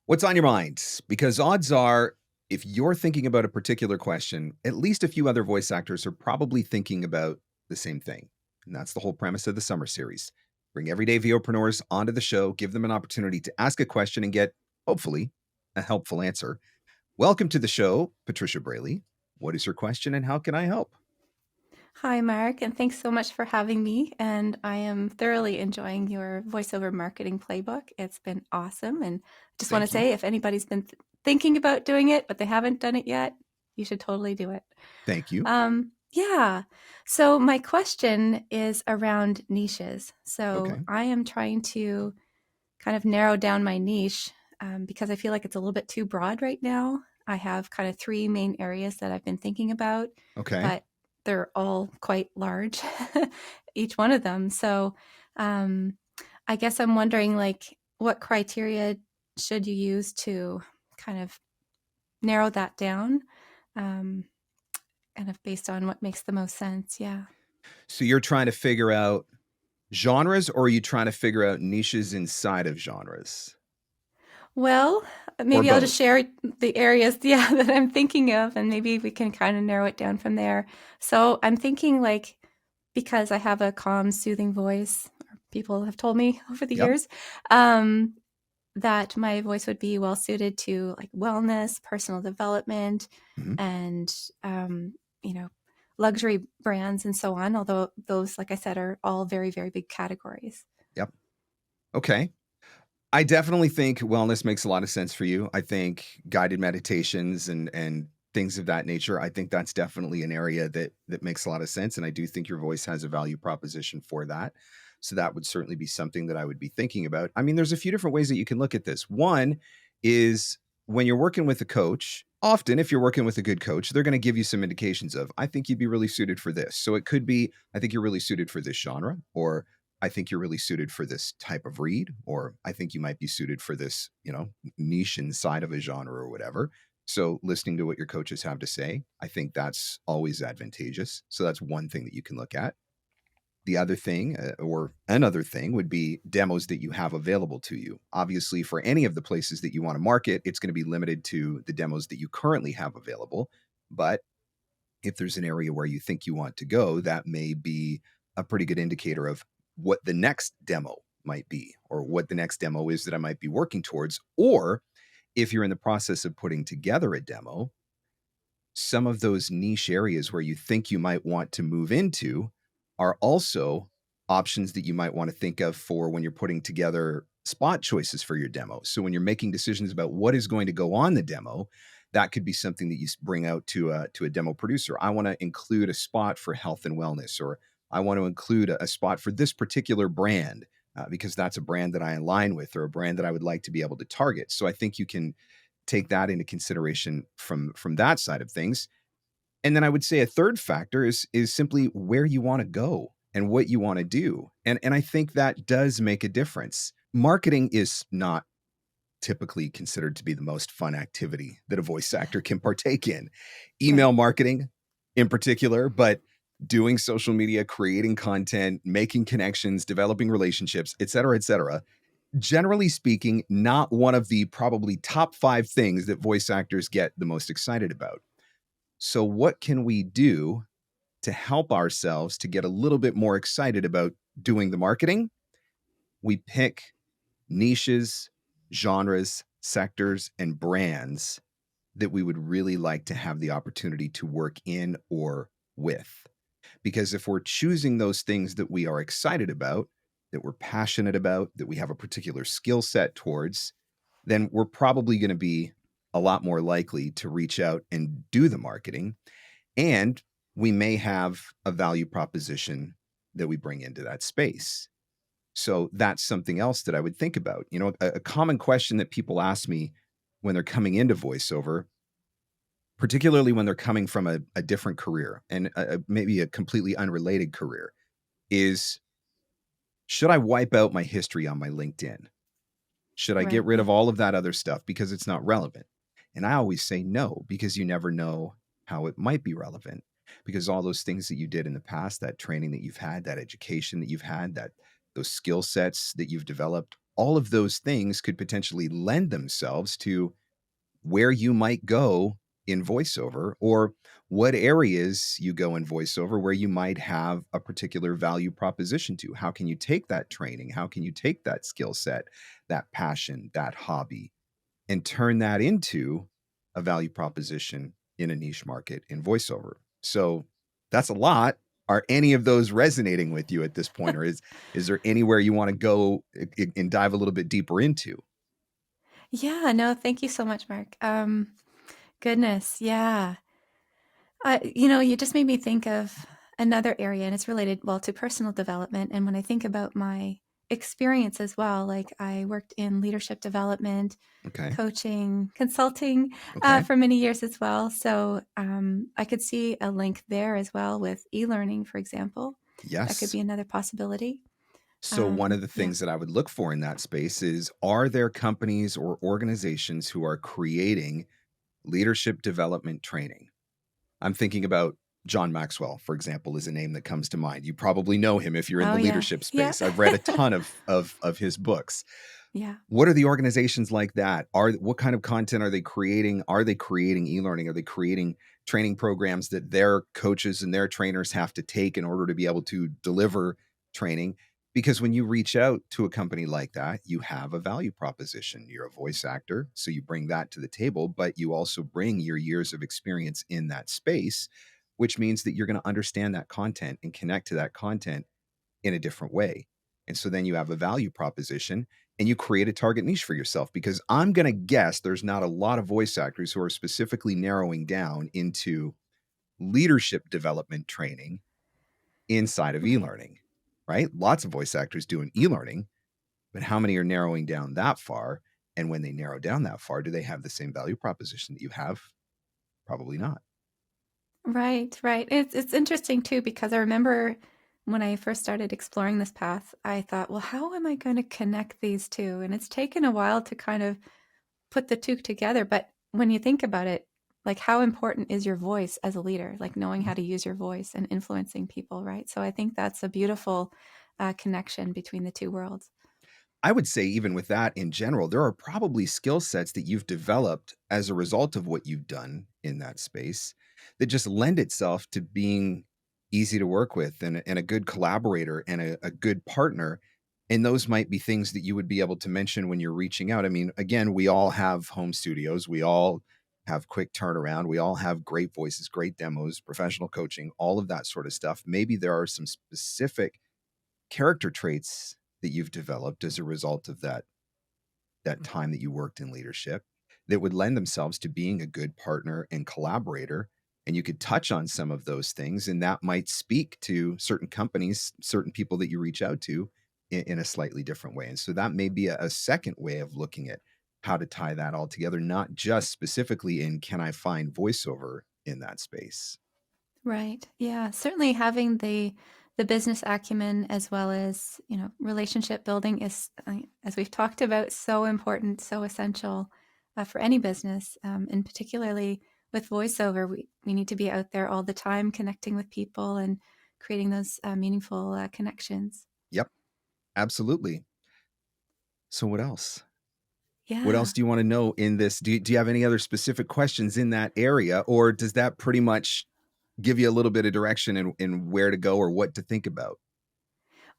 What's on your mind? Because odds are, if you're thinking about a particular question, at least a few other voice actors are probably thinking about the same thing. And that's the whole premise of the summer series. Bring everyday VOpreneurs onto the show, give them an opportunity to ask a question and get, hopefully, a helpful answer. Welcome to the show, Patricia Brayley. What is your question and how can I help? Hi, Mark, and thanks so much for having me. And I am thoroughly enjoying your voiceover marketing playbook. It's been awesome. And just want to Thank you. say if anybody's been thinking about doing it, but they haven't done it yet, you should totally do it. Thank you. Yeah. So, my question is around niches. So, Okay. I am trying to kind of narrow down my niche because I feel like it's a little bit too broad right now. I have kind of three main areas that I've been thinking about, Okay. but they're all quite large, each one of them. So um, I guess I'm wondering, like, what criteria should you use to kind of narrow that down? Um, kind of based on what makes the most sense. Yeah. So you're trying to figure out genres or are you trying to figure out niches inside of genres Well, or maybe I'll just both? share the areas, yeah, that I'm thinking of, and maybe we can kind of narrow it down from there. So I'm thinking, like, because I have a calm, soothing voice, or people have told me over the Yep. years, um, that my voice would be well suited to like wellness, personal development, Mhm. and um, you know, luxury brands and so on. Although those, like I said, are all very, very big categories. Yep. Okay. I definitely think wellness makes a lot of sense for you. I think guided meditations and things of that nature, I think that's definitely an area that makes a lot of sense, and I do think your voice has a value proposition for that. So that would certainly be something that I would be thinking about. I mean, there's a few different ways that you can look at this. One is when you're working with a coach, often if you're working with a good coach, they're going to give you some indications of, I think you'd be really suited for this. So it could be, I think you're really suited for this genre, or I think you're really suited for this type of read, or I think you might be suited for this, niche inside of a genre or whatever. So listening to what your coaches have to say, I think that's always advantageous. So that's one thing that you can look at. The other thing, or another thing, would be demos that you have available to you. Obviously, for any of the places that you want to market, it's going to be limited to the demos that you currently have available. But if there's an area where you think you want to go, that may be a pretty good indicator of what the next demo might be, or what the next demo is that I might be working towards. Or if you're in the process of putting together a demo, some of those niche areas where you think you might want to move into are also options that you might want to think of for when you're putting together spot choices for your demo. So when you're making decisions about what is going to go on the demo, that could be something that you bring out to a demo producer. I want to include a spot for health and wellness, or I want to include a spot for this particular brand because that's a brand that I align with, or a brand that I would like to be able to target. So I think you can take that into consideration from that side of things. And then I would say a third factor is simply where you want to go and what you want to do. And I think that does make a difference. Marketing is not typically considered to be the most fun activity that a voice actor can partake in. Email Right. marketing in particular, but doing social media, creating content, making connections, developing relationships, et cetera, generally speaking, not one of the probably top 5 things that voice actors get the most excited about. So, what can we do to help ourselves to get a little bit more excited about doing the marketing? We pick niches, genres, sectors, and brands that we would really like to have the opportunity to work in or with. Because if we're choosing those things that we are excited about, that we're passionate about, that we have a particular skill set towards, then we're probably going to be a lot more likely to reach out and do the marketing. And we may have a value proposition that we bring into that space. So that's something else that I would think about. A common question that people ask me when they're coming into voiceover, particularly when they're coming from a different career and maybe a completely unrelated career, is should I wipe out my history on my LinkedIn? Should I get Right. rid of Yeah. all of that other stuff because it's not relevant? And I always say no, because you never know how it might be relevant. Because all those things that you did in the past, that training that you've had, that education that you've had, that those skill sets that you've developed, all of those things could potentially lend themselves to where you might go in voiceover, or what areas you go in voiceover where you might have a particular value proposition to. How can you take that training? How can you take that skill set, that passion, that hobby, and turn that into a value proposition in a niche market in voiceover? So that's a lot. Are any of those resonating with you at this point, or is there anywhere you want to go and dive a little bit deeper into? Yeah, no, thank you so much, Mark. Goodness, yeah. You just made me think of another area, and it's related, well, to personal development. And when I think about my experience as well, like I worked in leadership development, Okay. coaching, consulting Okay. for many years as well. So I could see a link there as well with e-learning, for example. That could Yes. be another possibility. So one of the Yeah. things that I would look for in that space is, are there companies or organizations who are creating leadership development training? I'm thinking about John Maxwell, for example, is a name that comes to mind. You probably know him if you're in Oh, the yeah. leadership Yeah. space. I've read a ton of his books. Yeah. What are the organizations like that? What kind of content are they creating? Are they creating e-learning? Are they creating training programs that their coaches and their trainers have to take in order to be able to deliver training? Because when you reach out to a company like that, you have a value proposition. You're a voice actor, so you bring that to the table, but you also bring your years of experience in that space, which means that you're going to understand that content and connect to that content in a different way. And so then you have a value proposition and you create a target niche for yourself, because I'm going to guess there's not a lot of voice actors who are specifically narrowing down into leadership development training inside of Right. e-learning, right? Lots of voice actors doing e-learning, but how many are narrowing down that far? And when they narrow down that far, do they have the same value proposition that you have? Probably not. Right, right. It's interesting too because I remember when I first started exploring this path, I thought, well, how am I going to connect these two? And it's taken a while to kind of put the two together. But when you think about it, like how important is your voice as a leader, like knowing how to use your voice and influencing people, right? So I think that's a beautiful connection between the two worlds. I would say, even with that in general, there are probably skill sets that you've developed as a result of what you've done in that space that just lend itself to being easy to work with, and a good collaborator and a good partner. And those might be things that you would be able to mention when you're reaching out. I mean, again, we all have home studios, we all have quick turnaround, we all have great voices, great demos, professional coaching, all of that sort of stuff. Maybe there are some specific character traits that you've developed as a result of that time that you worked in leadership that would lend themselves to being a good partner and collaborator. And you could touch on some of those things, and that might speak to certain companies, certain people that you reach out to in a slightly different way. And so that may be a second way of looking at how to tie that all together, not just specifically in, can I find voiceover in that space? Right. Yeah. Certainly having the business acumen as well as, relationship building is, as we've talked about, so important, so essential for any business. And particularly with voiceover, we need to be out there all the time connecting with people and creating those meaningful connections. Yep, absolutely. So what else? What else Yeah. do you wanna know in this? Do you have any other specific questions in that area, or does that pretty much give you a little bit of direction in where to go or what to think about?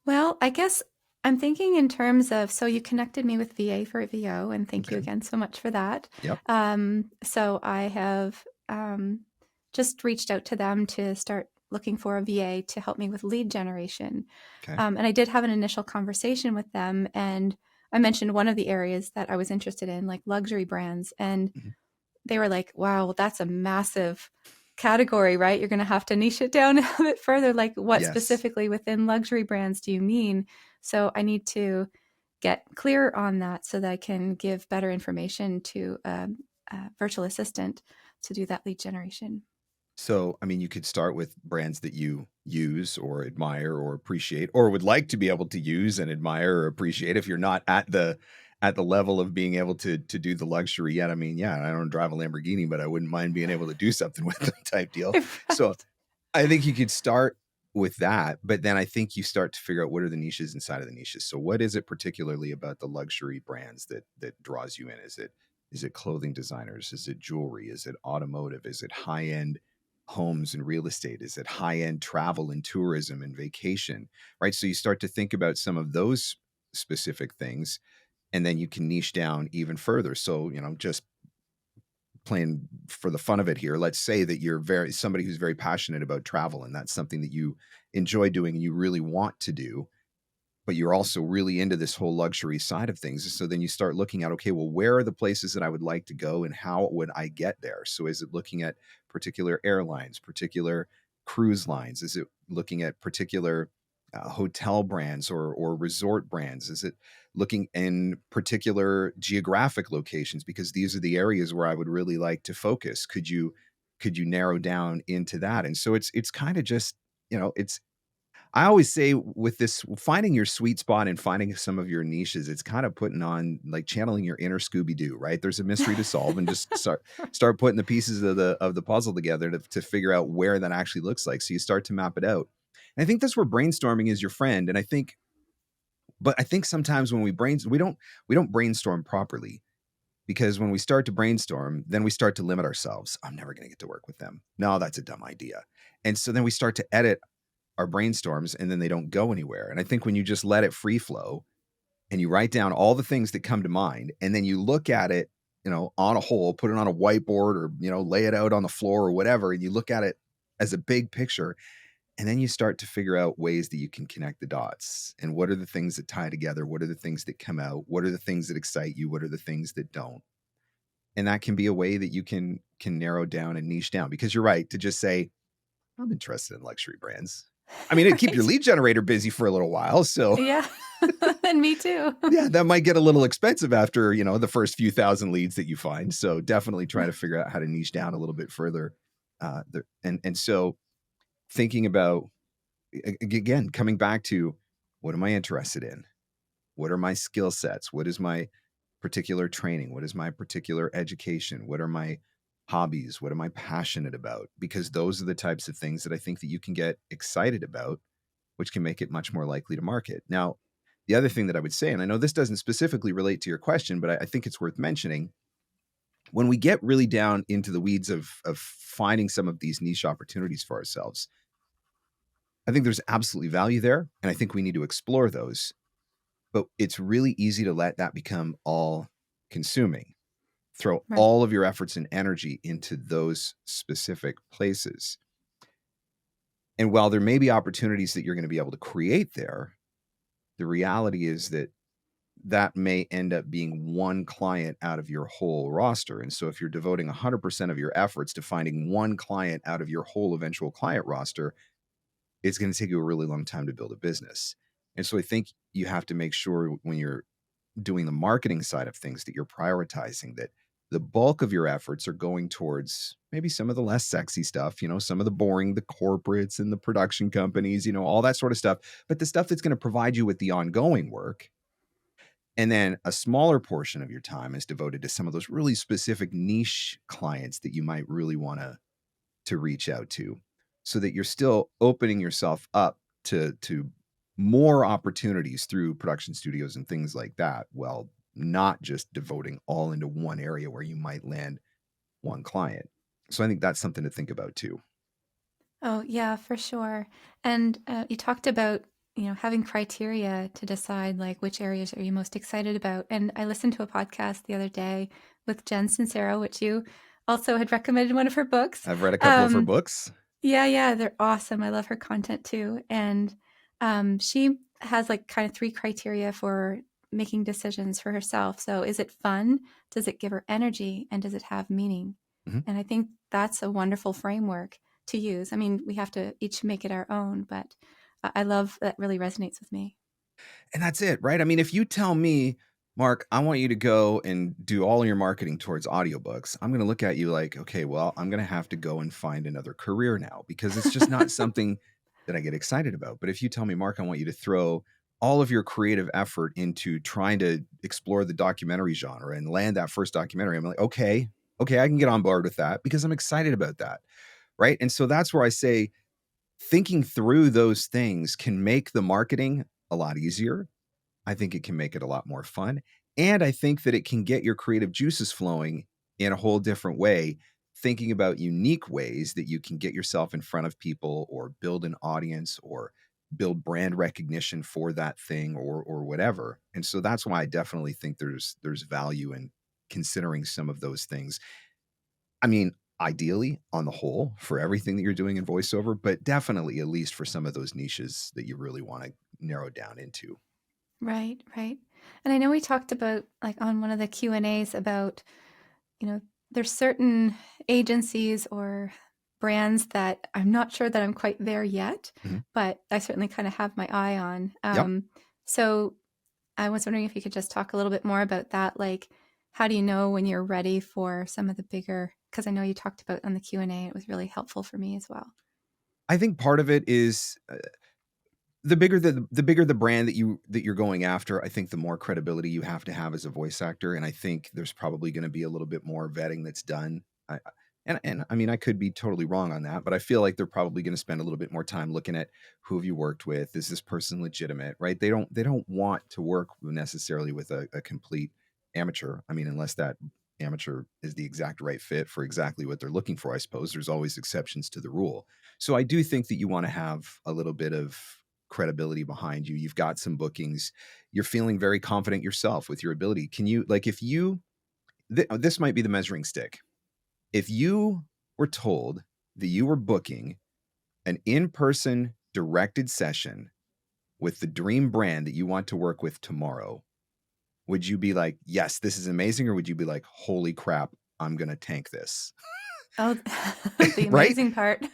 Well, I guess I'm thinking in terms of, so you connected me with VA for VO, and thank you Okay. again so much for that. Yep. So I have just reached out to them to start looking for a VA to help me with lead generation. Okay. And I did have an initial conversation with them, and I mentioned one of the areas that I was interested in, like luxury brands. And Mhm. they were like, wow, well, that's a massive category, right? You're going to have to niche it down a bit further. Like, what Yes. specifically within luxury brands do you mean? So I need to get clear on that so that I can give better information to a virtual assistant to do that lead generation. So, I mean, you could start with brands that you use or admire or appreciate, or would like to be able to use and admire or appreciate if you're not at the level of being able to do the luxury yet. I mean, yeah, I don't drive a Lamborghini, but I wouldn't mind being able to do something with them, type deal. So Right. I think you could start with that. But then I think you start to figure out what are the niches inside of the niches. So what is it particularly about the luxury brands that draws you in? Is it clothing designers? Is it jewelry? Is it automotive? Is it high-end homes and real estate? Is it high-end travel and tourism and vacation? Right? So you start to think about some of those specific things, and then you can niche down even further. So, just playing for the fun of it here, let's say that you're somebody who's very passionate about travel, and that's something that you enjoy doing and you really want to do, but you're also really into this whole luxury side of things. So then you start looking at, okay, well, where are the places that I would like to go and how would I get there? So is it looking at particular airlines, particular cruise lines? Is it looking at particular hotel brands or resort brands? Is it looking in particular geographic locations? Because these are the areas where I would really like to focus. Could you narrow down into that? And so it's kind of just, it's I always say with this, finding your sweet spot and finding some of your niches, it's kind of putting on like channeling your inner Scooby Doo, right? There's a mystery to solve, and just start putting the pieces of the puzzle together to figure out where that actually looks like. So you start to map it out. And I think that's where brainstorming is your friend. And I think sometimes when we don't brainstorm properly, because when we start to brainstorm, then we start to limit ourselves. I'm never going to get to work with them. No, that's a dumb idea. And so then we start to edit our brainstorms, and then they don't go anywhere. And I think when you just let it free flow and you write down all the things that come to mind, and then you look at it, on a whole, put it on a whiteboard or, lay it out on the floor or whatever, and you look at it as a big picture, and then you start to figure out ways that you can connect the dots. And what are the things that tie together? What are the things that come out? What are the things that excite you? What are the things that don't? And that can be a way that you can narrow down and niche down, because you're right to just say, I'm interested in luxury brands. I mean, it'd keep your Right. lead generator busy for a little while. So Yeah. And me too. yeah, that might get a little expensive after, the first few thousand leads that you find. So definitely try to figure out how to niche down a little bit further. So thinking about, again, coming back to what am I interested in? What are my skill sets? What is my particular training? What is my particular education? What are my hobbies? What am I passionate about? Because those are the types of things that I think that you can get excited about, which can make it much more likely to market. Now, the other thing that I would say, and I know this doesn't specifically relate to your question, but I think it's worth mentioning, when we get really down into the weeds of finding some of these niche opportunities for ourselves, I think there's absolutely value there, and I think we need to explore those. But it's really easy to let that become all consuming. Throw Right. all of your efforts and energy into those specific places. And while there may be opportunities that you're going to be able to create there, the reality is that that may end up being one client out of your whole roster. And so if you're devoting 100% of your efforts to finding one client out of your whole eventual client roster, it's going to take you a really long time to build a business. And so I think you have to make sure when you're doing the marketing side of things that you're prioritizing that the bulk of your efforts are going towards maybe some of the less sexy stuff, some of the boring, the corporates and the production companies, all that sort of stuff, but the stuff that's going to provide you with the ongoing work. And then a smaller portion of your time is devoted to some of those really specific niche clients that you might really want to reach out to, so that you're still opening yourself up to more opportunities through production studios and things like that, while not just devoting all into one area where you might land one client. So I think that's something to think about too. Oh, yeah, for sure. And you talked about, having criteria to decide like which areas are you most excited about. And I listened to a podcast the other day with Jen Sincero, which you also had recommended in one of her books. I've read a couple of her Um, books. yeah, yeah, they're awesome. I love her content too. And she has like kind of three criteria for making decisions for herself. So is it fun? Does it give her energy? And does it have meaning? Mhm. And I think that's a wonderful framework to use. I mean, we have to each make it our own, but I love that really resonates with me. And that's it, right? I mean, if you tell me, Mark, I want you to go and do all your marketing towards audiobooks, I'm going to look at you like, okay, well, I'm going to have to go and find another career now, because it's just not something that I get excited about. But if you tell me, Mark, I want you to throw all of your creative effort into trying to explore the documentary genre and land that first documentary, I'm like, okay, I can get on board with that because I'm excited about that. Right. And so that's where I say, thinking through those things can make the marketing a lot easier. I think it can make it a lot more fun. And I think that it can get your creative juices flowing in a whole different way, thinking about unique ways that you can get yourself in front of people or build an audience or build brand recognition for that thing or whatever. And so that's why I definitely think there's value in considering some of those things. I mean, ideally on the whole for everything that you're doing in voiceover, but definitely at least for some of those niches that you really want to narrow down into. Right, right. And I know we talked about, like, on one of the Q&As about, you know, there's certain agencies or brands that I'm not sure that I'm quite there yet, Mhm. but I certainly kind of have my eye on. Yep. So I was wondering if you could just talk a little bit more about that. Like, how do you know when you're ready for some of the bigger? Because I know you talked about on the Q&A, it was really helpful for me as well. I think part of it is the bigger the brand that you're going after, I think the more credibility you have to have as a voice actor, and I think there's probably gonna be a little bit more vetting that's done. And I mean, I could be totally wrong on that, but I feel like they're probably gonna spend a little bit more time looking at who have you worked with? Is this person legitimate, right? They don't want to work necessarily with a complete amateur. I mean, unless that amateur is the exact right fit for exactly what they're looking for, I suppose. There's always exceptions to the rule. So I do think that you wanna have a little bit of credibility behind you. You've got some bookings. You're feeling very confident yourself with your ability. Can you like if you this might be the measuring stick. If you were told that you were booking an in-person directed session with the dream brand that you want to work with tomorrow, would you be like, "Yes, this is amazing," or would you be like, "Holy crap, I'm going to tank this?" Oh, the Right? amazing part.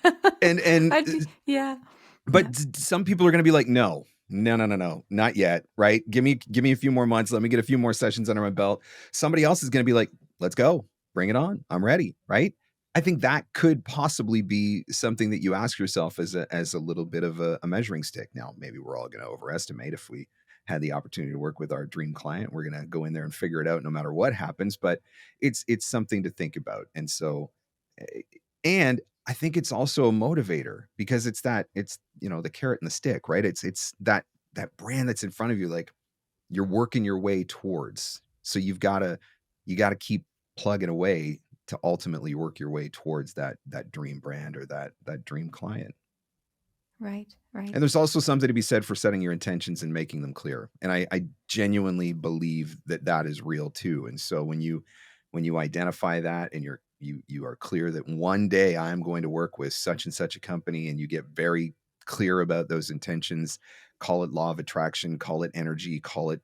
And I'd be, yeah, But yeah. some people are gonna be like, "No. No, no, no, no, not yet," right? Give me a few more months, let me get a few more sessions under my belt. Somebody else is gonna be like, "Let's go. Bring it on. I'm ready," right? I think that could possibly be something that you ask yourself as a little bit of a measuring stick. Now, maybe we're all gonna overestimate if we had the opportunity to work with our dream client, we're gonna go in there and figure it out no matter what happens, but it's something to think about, and so, eh and I think it's also a motivator because it's the carrot and the stick, right? It's that brand that's in front of you, like you're working your way towards. So you gotta keep plugging away to ultimately work your way towards that dream brand or that dream client. Right, And right. there's also something to be said for setting your intentions and making them clear. And I genuinely believe that that is real too. And so when you identify that and you are clear that one day I'm going to work with such and such a company and you get very clear about those intentions, call it law of attraction, call it energy, call it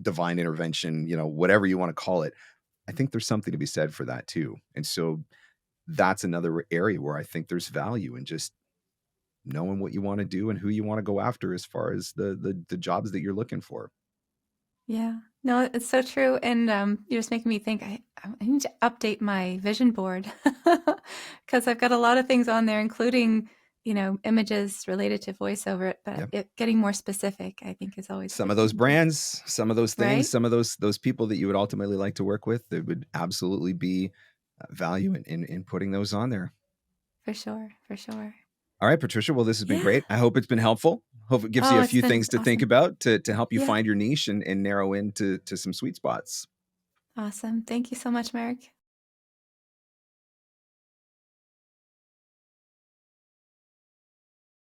divine intervention, whatever you want to call it. I think there's something to be said for that too. And so that's another area where I think there's value in just knowing what you wanna do and who you wanna go after as far as the jobs that you're looking for. Yeah. No, it's so true, and, you're just making me think I need to update my vision board because 'cause I've got a lot of things on there, including, images related to voiceover, but Yep. getting more specific, I think, is always a Some good of those thing too. brands, some of those things, Right? some of those people that you would ultimately like to work with, there would absolutely be, value in putting those on there. For sure, for sure. Alright, Patricia, well, this has been Yeah. great. I hope it's been helpful. Hope it gives you Oh, a it's few been things to think awesome. about to help you Yeah. find your niche and narrow into some sweet spots. Awesome. Thank you so much, Mark.